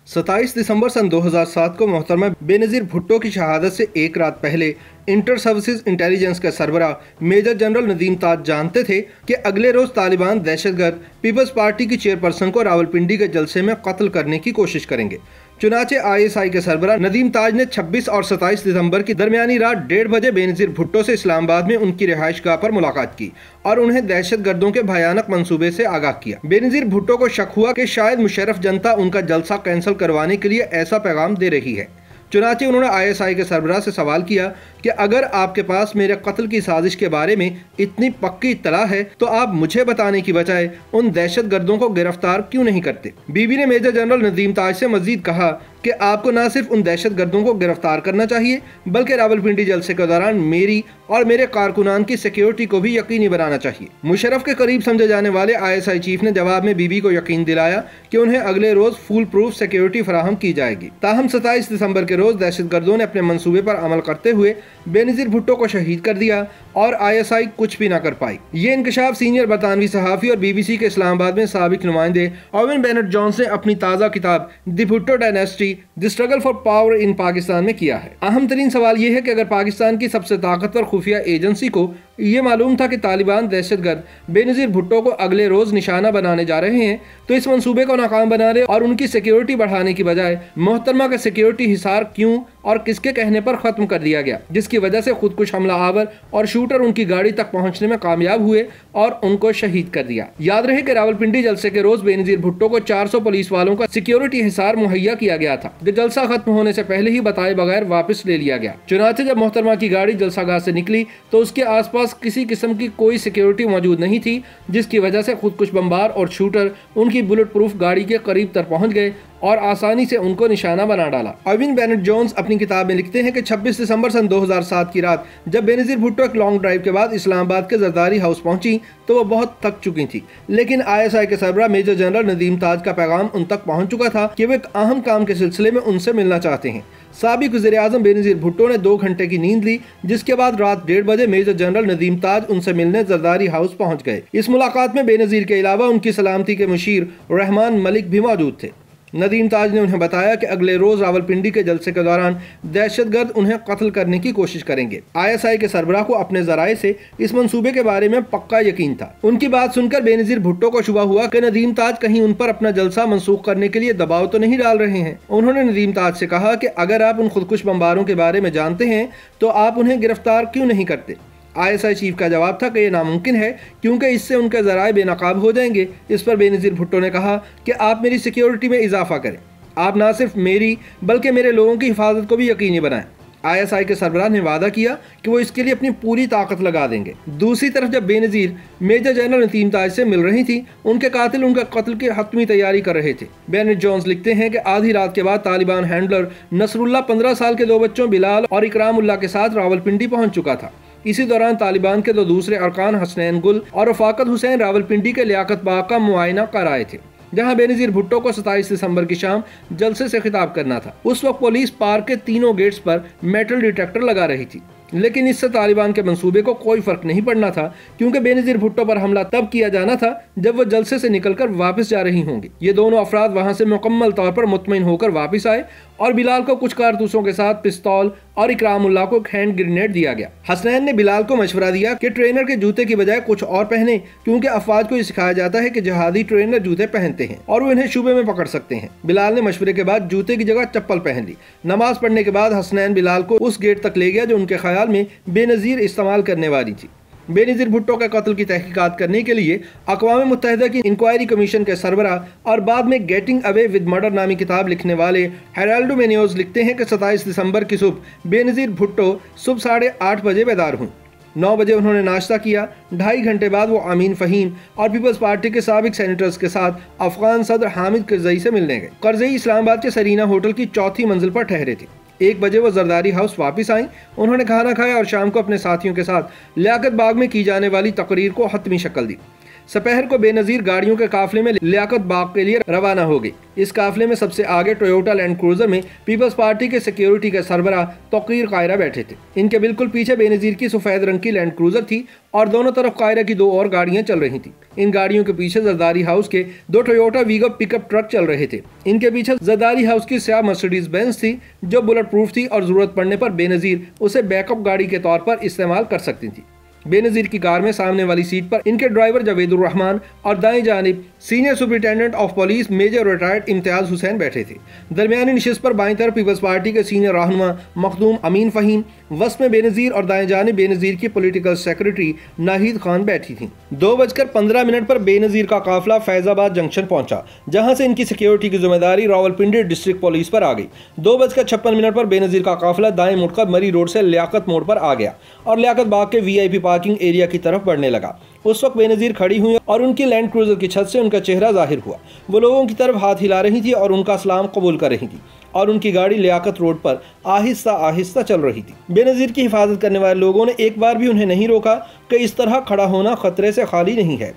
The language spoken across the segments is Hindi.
27 दिसंबर सन 2007 को मोहतरमा बेनज़ीर भुट्टो की शहादत से एक रात पहले इंटर सर्विसेज इंटेलिजेंस के सरबराह मेजर जनरल नदीम ताज जानते थे कि अगले रोज तालिबान दहशतगर्द पीपल्स पार्टी की चेयरपर्सन को रावलपिंडी के जलसे में कत्ल करने की कोशिश करेंगे। चुनाचे ISI के सरबराह नदीम ताज ने 26 और 27 दिसंबर की दरमियानी रात 1:30 बजे बेनज़ीर भुट्टो से इस्लामाबाद में उनकी रिहाइशगाह पर मुलाकात की और उन्हें दहशतगर्दों के भयानक मंसूबे से आगाह किया। बेनज़ीर भुट्टो को शक हुआ कि शायद मुशर्रफ जनता उनका जलसा कैंसिल करवाने के लिए ऐसा पैगाम दे रही है। चुनाचे उन्होंने ISI के सरबराह से सवाल किया कि अगर आपके पास मेरे कत्ल की साजिश के बारे में इतनी पक्की इत्तला है तो आप मुझे बताने की बजाय उन दहशतगर्दों को गिरफ्तार क्यों नहीं करते। बीबी ने मेजर जनरल नदीम ताज से मजीद कहा कि आपको न सिर्फ उन दहशतगर्दों को गिरफ्तार करना चाहिए बल्कि रावलपिंडी जलसे के दौरान मेरी और मेरे कारकुनान की सिक्योरिटी को भी यकीनी बनाना चाहिए। मुशर्रफ के करीब समझे जाने वाले ISI चीफ ने जवाब में बीबी को यकीन दिलाया कि उन्हें अगले रोज फुल प्रूफ सिक्योरिटी फराहम की जाएगी। ताहम 27 दिसंबर के रोज दहशतगर्दों ने अपने मंसूबे पर अमल करते हुए बेनज़ीर भुट्टो को शहीद कर दिया और ISI कुछ भी न कर पाई। ये इंकशाफ सीनियर बरतानवी सहाफ़ी और BBC के इस्लामाबाद में साबिक नुमाइंदे ओवेन बेनेट जोन्स ने अपनी ताज़ा किताब the Bhutto dynasty the struggle for power in Pakistan में किया है। अहम तरीन सवाल यह है कि अगर पाकिस्तान की सबसे ताकतवर खुफिया एजेंसी को ये मालूम था कि तालिबान दहशतगर्द बेनज़ीर भुट्टो को अगले रोज निशाना बनाने जा रहे हैं तो इस मंसूबे को नाकाम बनाने और उनकी सिक्योरिटी बढ़ाने की बजाय मोहतरमा का सिक्योरिटी हिसार क्यों और किसके कहने पर खत्म कर दिया गया, जिसकी वजह से खुदकुश हमला आवर और शूटर उनकी गाड़ी तक पहुंचने में कामयाब हुए और उनको शहीद कर दिया। याद रहे कि रावलपिंडी जलसे के रोज बेनज़ीर भुट्टो को 400 पुलिस वालों का सिक्योरिटी हिसार मुहैया किया गया था जो जलसा खत्म होने से पहले ही बताए बगैर वापस ले लिया गया। चुनाचे जब मोहतरमा की गाड़ी जलसागाह से निकली तो उसके आसपास किसी किस्म की कोई सिक्योरिटी मौजूद नहीं थी, जिसकी वजह से खुदकुश बमबार और शूटर उनकी बुलेट प्रूफ गाड़ी के करीब तक पहुंच गए और आसानी से उनको निशाना बना डाला। ओवेन बेनेट जोन्स अपनी किताब में लिखते हैं कि 26 दिसंबर सन 2007 की रात जब बेनज़ीर भुट्टो एक लॉन्ग ड्राइव के बाद इस्लामाबाद के जरदारी हाउस पहुंची तो वो बहुत थक चुकी थी, लेकिन ISI के सरबराह मेजर जनरल नदीम ताज का पैगाम उन तक पहुंच चुका था कि वे एक अहम काम के सिलसिले में उनसे मिलना चाहते हैं। साबिक वज़ीर-ए-आज़म बेनज़ीर भुट्टो ने 2 घंटे की नींद ली, जिसके बाद रात 1:30 बजे मेजर जनरल नदीम ताज उनसे मिलने जरदारी हाउस पहुंच गए। इस मुलाकात में बेनज़ीर के अलावा उनकी सलामती के मुशीर रहमान मलिक भी मौजूद थे। नदीम ताज ने उन्हें बताया कि अगले रोज रावलपिंडी के जलसे के दौरान दहशतगर्द उन्हें कत्ल करने की कोशिश करेंगे। ISI के सरबराह को अपने जराये से इस मंसूबे के बारे में पक्का यकीन था। उनकी बात सुनकर बेनज़ीर भुट्टो को शुबा हुआ कि नदीम ताज कहीं उन पर अपना जलसा मंसूख करने के लिए दबाव तो नहीं डाल रहे हैं। उन्होंने नदीम ताज से कहा कि अगर आप उन खुदकुश बमबारों के बारे में जानते हैं तो आप उन्हें गिरफ्तार क्यों नहीं करते। ISI चीफ का जवाब था कि यह नामुमकिन है क्योंकि इससे उनके ज़राए बेनकाब हो जाएंगे। इस पर बेनज़ीर भुट्टो ने कहा कि आप मेरी सिक्योरिटी में इजाफा करें, आप ना सिर्फ मेरी बल्कि मेरे लोगों की हिफाजत को भी यकीनी बनाएं। ISI के सरबराह ने वादा किया कि वो इसके लिए अपनी पूरी ताकत लगा देंगे। दूसरी तरफ जब बेनज़ीर मेजर जनरल नदीम ताज से मिल रही थी, उनके कातिल उनका कत्ल की हतमी तैयारी कर रहे थे। बेनेट जोन्स लिखते हैं कि आधी रात के बाद तालिबान हैंडलर नसरुल्लाह 15 साल के 2 बच्चों बिलाल और इकरामुल्लाह के साथ रावलपिंडी पहुंच चुका था। इसी दौरान तालिबान के 2 दूसरे अरकान हसनैन गुल और रफाकत हुसैन रावलपिंडी के लियाकत बाग का मुआयना कर आए थे, जहां बेनज़ीर भुट्टो को 27 दिसंबर की शाम जलसे से खिताब करना था। उस वक्त पुलिस पार्क के तीनों गेट्स पर मेटल डिटेक्टर लगा रही थी, लेकिन इससे तालिबान के मंसूबे को कोई फर्क नहीं पड़ना था क्योंकि बेनज़ीर भुट्टो पर हमला तब किया जाना था जब वो जलसे से निकलकर वापस जा रही होंगी। ये दोनों अफराद वहां से मुकम्मल तौर पर मुतमईन होकर वापस आए और बिलाल को कुछ कारतूसों के साथ पिस्तौल और इकरामुल्लाह को हैंड ग्रेनेड दिया गया। हसनैन ने बिलाल को मशवरा दिया कि ट्रेनर के जूते की बजाय कुछ और पहने क्योंकि अफवाज को सिखाया जाता है कि जहादी ट्रेनर जूते पहनते हैं और वो इन्हें शुबे में पकड़ सकते हैं। बिलाल ने मशवरे के बाद जूते की जगह चप्पल पहन ली। नमाज पढ़ने के बाद हसनैन बिलाल को उस गेट तक ले गया जो उनके ख्याल में बेनज़ीर इस्तेमाल करने वाली थी। बेनज़ीर भुट्टो के कत्ल की तहकीकात करने के लिए अक़वाम मुत्तहिदा की इंक्वायरी कमीशन के सरबराह और बाद में गेटिंग अवे विद मर्डर नामी किताब लिखने वाले हेराल्डो मेनियोज लिखते हैं कि 27 दिसंबर की सुबह बेनज़ीर भुट्टो सुबह 8:30 बजे बेदार हुई। 9 बजे उन्होंने नाश्ता किया। 2.5 घंटे बाद वो अमीन फ़हीम और पीपल्स पार्टी के साबिक सेनेटर्स के साथ अफगान सदर हामिद करज़ई से मिलने गए। करज़ई इस्लामाबाद के सरीना होटल की 4थी मंजिल पर ठहरे थे। 1 बजे वो जरदारी हाउस वापस आई। उन्होंने खाना खाया और शाम को अपने साथियों के साथ लियाकत बाग में की जाने वाली तकरीर को हतमी शक्ल दी। सपहर को बेनजीर गाड़ियों के काफिले में लियाकत बाग के लिए रवाना हो गई। इस काफिले में सबसे आगे टोयोटा लैंड क्रूजर में पीपल्स पार्टी के सिक्योरिटी के सरबराह तौकीर कायरा बैठे थे। इनके बिल्कुल पीछे बेनजीर की सफेद रंग की लैंड क्रूजर थी और दोनों तरफ कायरा की 2 और गाड़ियां चल रही थी। इन गाड़ियों के पीछे जरदारी हाउस के 2 टोयोटा वीगो पिकअप ट्रक चल रहे थे। इनके पीछे जरदारी हाउस की स्याह मर्सिडीज बेंज थी जो बुलेट प्रूफ थी और जरूरत पड़ने पर बेनजीर उसे बैकअप गाड़ी के तौर पर इस्तेमाल कर सकती थी। बेनजीर की कार में सामने वाली सीट पर इनके ड्राइवर जावेदुर रहमान और दाएं जानिब senior superintendent of police major retired Imtiaz Hussain बैठे थे। दरमियानी निशिस्त पर बाईं तरफ पीपल्स पार्टी के सीनियर रहनुमा मखदूम अमीन फहीम, वस्त में बेनजीर और दाएं जानिब बेनजीर की पॉलिटिकल सेक्रेटरी नाहिद खान बैठी थी। 2:15 पर बेनजीर का काफिला फैजाबाद जंक्शन पहुंचा, जहां से इनकी सिक्योरिटी की जिम्मेदारी रावलपिंडी डिस्ट्रिक्ट पुलिस पर आ गई। 2:56 पर बेनजीर का काफिला दाएं मुड़कर मरी रोड से लियाकत मोड़ पर आ गया और लियाकत बाग के VIP पार्किंग एरिया की तरफ बढ़ने लगा। उस वक्त बेनजीर खड़ी हुई और उनकी लैंड क्रूजर की छत से उनका चेहरा जाहिर हुआ। वो लोगों की तरफ हाथ हिला रही थी और उनका सलाम कबूल कर रही थी और उनकी गाड़ी लियाकत रोड पर आहिस्ता आहिस्ता चल रही थी। बेनजीर की हिफाजत करने वाले लोगों ने एक बार भी उन्हें नहीं रोका कि इस तरह खड़ा होना खतरे से खाली नहीं है।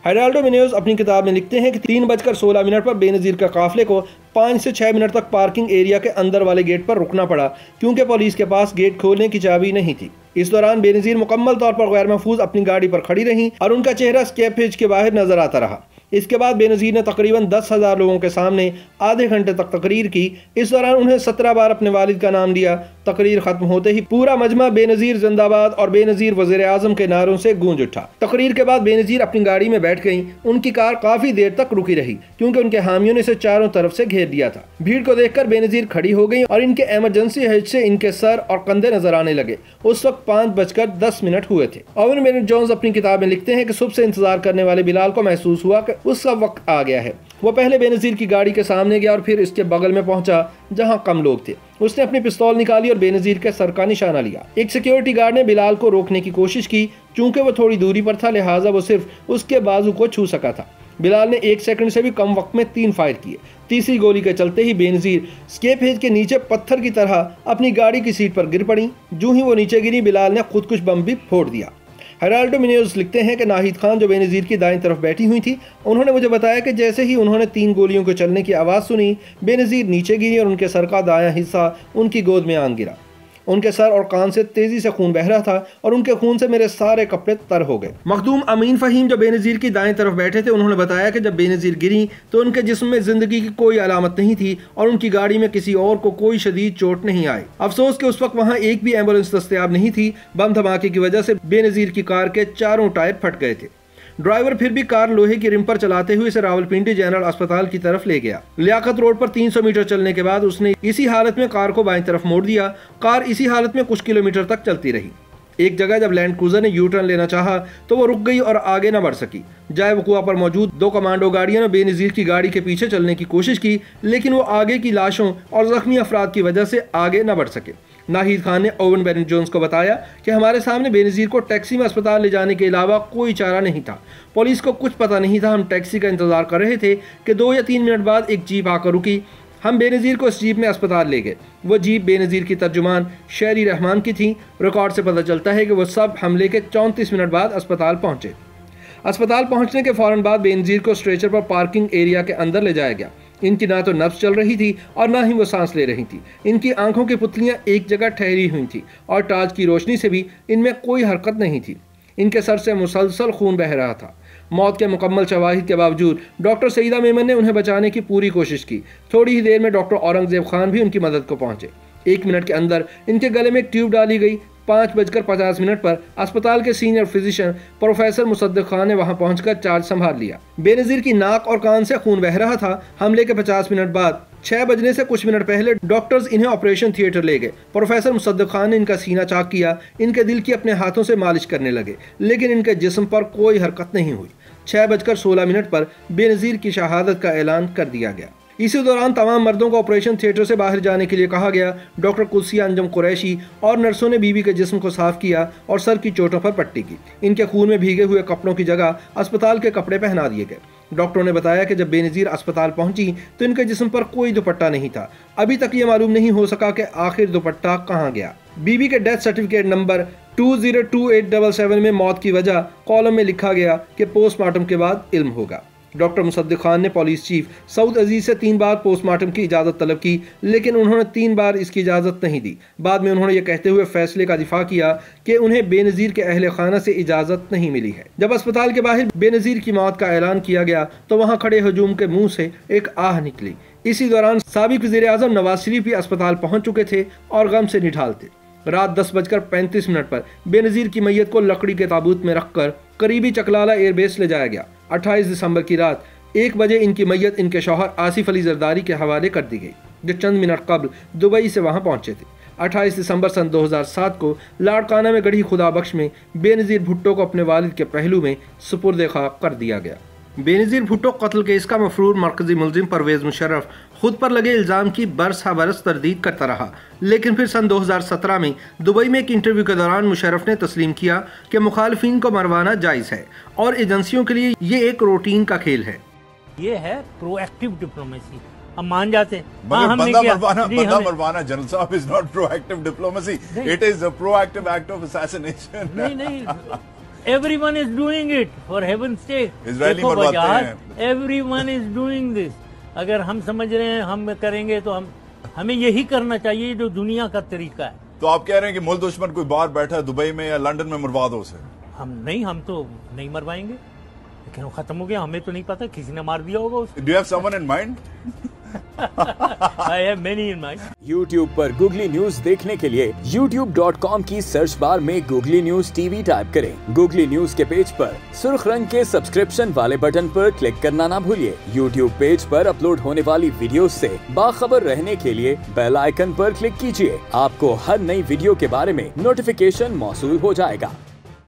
हेराल्डो न्यूज़ अपनी किताब में लिखते हैं कि 3:16 पर बेनजीर के काफिले को 5 से 6 मिनट तक पार्किंग एरिया के अंदर वाले गेट पर रुकना पड़ा क्योंकि पुलिस के पास गेट खोलने की चाबी नहीं थी। इस दौरान बेनजीर मुकम्मल तौर पर गैर महफूज अपनी गाड़ी पर खड़ी रहीं और उनका चेहरा स्केप हिच के बाहर नजर आता रहा। इसके बाद बेनजीर ने तकरीबन 10,000 लोगों के सामने आधे घंटे तक तकरीर की। इस दौरान उन्हें 17 बार अपने वालिद का नाम लिया। तकरीर खत्म होते ही पूरा मजमा बेनजीर जिंदाबाद और बेनजीर वज़ीर आज़म के नारों से गूंज उठा। तकरीर के बाद बेनजीर अपनी गाड़ी में बैठ गईं। उनकी कार काफी देर तक रुकी रही क्योंकि उनके हामियों ने इसे चारों तरफ से घेर दिया था। भीड़ को देखकर बेनजीर खड़ी हो गई और इनके इमरजेंसी हिच से इनके सर और कंधे नजर आने लगे। उस वक्त 5:10 हुए थे। ओवन बेनेट जोन्स अपनी किताब में लिखते हैं कि सुबह से इंतजार करने वाले बिलाल को महसूस हुआ कि उसका वक्त आ गया है। वो पहले बेनजीर की गाड़ी के सामने गया और फिर इसके बगल में पहुंचा जहां कम लोग थे। उसने अपनी पिस्तौल निकाली और बेनजीर के सर का निशाना लिया। एक सिक्योरिटी गार्ड ने बिलाल को रोकने की कोशिश की। चूंकि वो थोड़ी दूरी पर था लिहाजा वो सिर्फ उसके बाजू को छू सका था। बिलाल ने 1 सेकंड से भी कम वक्त में 3 फायर किए। तीसरी गोली के चलते ही बेनजीर स्केप हेज के नीचे पत्थर की तरह अपनी गाड़ी की सीट पर गिर पड़ी। जो ही वो नीचे गिरी बिलाल ने खुदकुश बम भी फोड़ दिया। हेराल्डो न्यूज़ लिखते हैं कि नाहिद खान जो बेनजीर की दाईं तरफ बैठी हुई थी, उन्होंने मुझे बताया कि जैसे ही उन्होंने 3 गोलियों के चलने की आवाज़ सुनी, बेनजीर नीचे गिरी और उनके सर का दायां हिस्सा उनकी गोद में आन गिरा। उनके सर और कान से तेजी से खून बह रहा था और उनके खून से मेरे सारे कपड़े तर हो गए। मखदूम अमीन फहीम जो बेनजीर की दाएं तरफ बैठे थे, उन्होंने बताया कि जब बेनजीर गिरी तो उनके जिस्म में जिंदगी की कोई अलामत नहीं थी और उनकी गाड़ी में किसी और को कोई शदीद चोट नहीं आई। अफसोस कि उस वक्त वहाँ एक भी एम्बुलेंस दस्तयाब नहीं थी। बम धमाके की वजह से बेनजीर की कार के चारों टायर फट गए थे। ड्राइवर फिर भी कार लोहे की रिम पर चलाते हुए इसे रावलपिंडी जनरल अस्पताल की तरफ ले गया। लियाकत रोड पर 300 मीटर चलने के बाद उसने इसी हालत में कार को बाईं तरफ मोड़ दिया। कार इसी हालत में कुछ किलोमीटर तक चलती रही। एक जगह जब लैंड क्रूजर ने यू टर्न लेना चाहा तो वो रुक गई और आगे न बढ़ सकी। जाए वकुआ पर मौजूद 2 कमांडो गाड़ियों ने बेनजीर की गाड़ी के पीछे चलने की कोशिश की, लेकिन वो आगे की लाशों और जख्मी अफराद की वजह से आगे न बढ़ सके। नाहिद खान ने ओवन बेनेट जोन्स को बताया कि हमारे सामने बेनजीर को टैक्सी में अस्पताल ले जाने के अलावा कोई चारा नहीं था। पुलिस को कुछ पता नहीं था। हम टैक्सी का इंतजार कर रहे थे कि 2 या 3 मिनट बाद एक जीप आकर रुकी। हम बेनजीर को इस जीप में अस्पताल ले गए। वो जीप बेनजीर की तर्जुमान शेरी रहमान की थी। रिकॉर्ड से पता चलता है कि वो सब हमले के 34 मिनट बाद अस्पताल पहुंचे। अस्पताल पहुंचने के फौरन बाद बेनजीर को स्ट्रेचर पर पार्किंग एरिया के अंदर ले जाया गया। इनकी ना तो नब्ज चल रही थी और ना ही वो सांस ले रही थी। इनकी आंखों की पुतलियां एक जगह ठहरी हुई थी और टार्च की रोशनी से भी इनमें कोई हरकत नहीं थी। इनके सर से मुसलसल खून बह रहा था। मौत के मुकम्मल शवाहिद के बावजूद डॉक्टर सईदा मेमन ने उन्हें बचाने की पूरी कोशिश की। थोड़ी ही देर में डॉक्टर औरंगजेब खान भी उनकी मदद को पहुंचे। 1 मिनट के अंदर इनके गले में एक ट्यूब डाली गई। 5:50 पर अस्पताल के senior physician professor Mossadegh Khan ने वहां पहुंचकर चार्ज संभाल लिया। बेनजीर की नाक और कान से खून बह रहा था। हमले के 50 मिनट बाद 6 बजने से कुछ मिनट पहले डॉक्टर्स इन्हें ऑपरेशन थिएटर ले गए। प्रोफेसर मुसद्दिक खान ने इनका सीना चाक किया। इनके दिल की अपने हाथों से मालिश करने लगे, लेकिन इनके जिस्म पर कोई हरकत नहीं हुई। 6:16 पर बेनजीर की शहादत का ऐलान कर दिया गया। इसी दौरान तमाम मर्दों को ऑपरेशन थिएटर से बाहर जाने के लिए कहा गया। डॉक्टर कुलसिया अंजम कुरैशी और नर्सों ने बीबी के जिस्म को साफ किया और सर की चोटों पर पट्टी की। इनके खून में भीगे हुए कपड़ों की जगह अस्पताल के कपड़े पहना दिए गए। डॉक्टरों ने बताया कि जब बेनजीर अस्पताल पहुंची तो इनके जिस्म पर कोई दुपट्टा नहीं था। अभी तक ये मालूम नहीं हो सका कि आखिर दुपट्टा कहाँ गया। बीबी के डेथ सर्टिफिकेट नंबर 202877 में मौत की वजह कॉलम में लिखा गया कि पोस्टमार्टम के बाद इल्म होगा। डॉक्टर मुसद्दिक खान ने पुलिस चीफ सऊद अजीज से 3 बार पोस्टमार्टम की इजाज़त तलब की, लेकिन उन्होंने 3 बार इसकी इजाज़त नहीं दी। बाद में उन्होंने ये कहते हुए फैसले का दिफा किया कि उन्हें बेनज़ीर के अहले खाना से इजाज़त नहीं मिली है। जब अस्पताल के बाहर बेनज़ीर की मौत का ऐलान किया गया तो वहाँ खड़े हजूम के मुँह से एक आह निकली। इसी दौरान साबिक वज़ीर-ए-आज़म नवाज शरीफ भी अस्पताल पहुँच चुके थे और गम से निढाल थे। रात 10:35 पर बेनज़ीर की मैयत को लकड़ी के ताबूत में रखकर करीबी चकलाला एयरबेस ले जाया गया। 28 दिसंबर की रात 1 बजे इनकी मैयत इनके शौहर आसिफ अली जरदारी के हवाले कर दी गई, जो चंद मिनट कबल दुबई से वहां पहुंचे थे। 28 दिसंबर सन 2007 को लाड़काना में गढ़ी खुदाबख्श में बेनज़ीर भुट्टो को अपने वालिद के पहलू में सुपुर्द खाक कर दिया गया। बेनज़ीर भुट्टो कत्ल केस का मफरूर मरकजी मुलजिम परवेज़ मुशर्रफ खुद पर लगे इल्ज़ाम की बरस तरदीद करता रहा, लेकिन फिर सन 2017 में दुबई में एक इंटरव्यू के दौरान मुशर्रफ ने तस्लीम किया कि मुखालिफिन को मरवाना जायज़ है और एजेंसियों के लिए ये एक रूटीन का खेल है। ये है प्रोएक्टिव डिप्लोमेसी, हम मान जाते हैं। बंदा मरवाना जनरल साहब is not proactive diplomacy, it is a proactive act of assassination. नहीं everyone is doing it, for heaven's sake. Israeli मरवाते हैं। everyone is doing this. अगर हम समझ रहे हैं हम करेंगे तो हमें यही करना चाहिए जो दुनिया का तरीका है। तो आप कह रहे हैं कि मुल्क दुश्मन कोई बाहर बैठा है दुबई में या लंदन में, मरवा दो उसे। हम तो नहीं मरवाएंगे, लेकिन वो खत्म हो गया, हमें तो नहीं पता, किसी ने मार दिया होगा उसे। Do you have someone in mind? I have many in mind. YouTube पर गूगली न्यूज देखने के लिए youtube.com की सर्च बार में गूगली न्यूज टीवी टाइप करें। गूगली न्यूज के पेज पर सुर्ख रंग के सब्सक्रिप्शन वाले बटन पर क्लिक करना ना भूलिए। YouTube पेज पर अपलोड होने वाली वीडियोस से बाखबर रहने के लिए बेल आइकन पर क्लिक कीजिए। आपको हर नई वीडियो के बारे में नोटिफिकेशन मौसूल हो जाएगा।